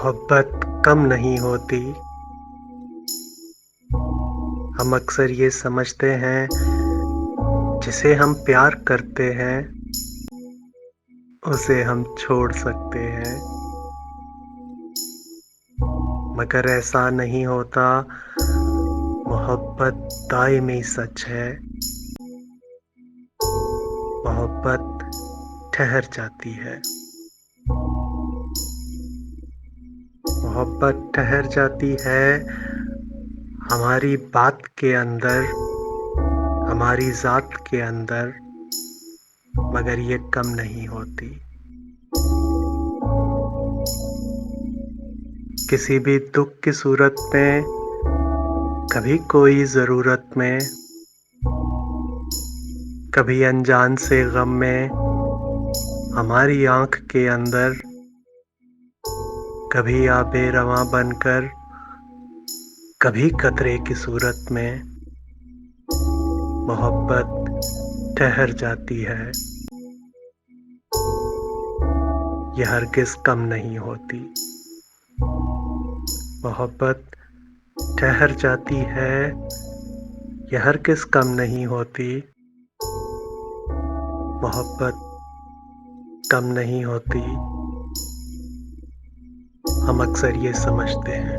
मोहब्बत कम नहीं होती। हम अक्सर ये समझते हैं जिसे हम प्यार करते हैं उसे हम छोड़ सकते हैं, मगर ऐसा नहीं होता। मोहब्बत दायमी सच है। मोहब्बत ठहर जाती है। मोहब्बत ठहर जाती है हमारी बात के अंदर, हमारी ज़ात के अंदर, मगर ये कम नहीं होती। किसी भी दुख की सूरत में, कभी कोई ज़रूरत में, कभी अनजान से गम में, हमारी आँख के अंदर, कभी आबे रवां बनकर, कभी कतरे की सूरत में मोहब्बत ठहर जाती है। यह हरगिज़ कम नहीं होती। मोहब्बत ठहर जाती है, यह हरगिज़ कम नहीं होती। मोहब्बत कम नहीं होती। हम अक्सर ये समझते हैं।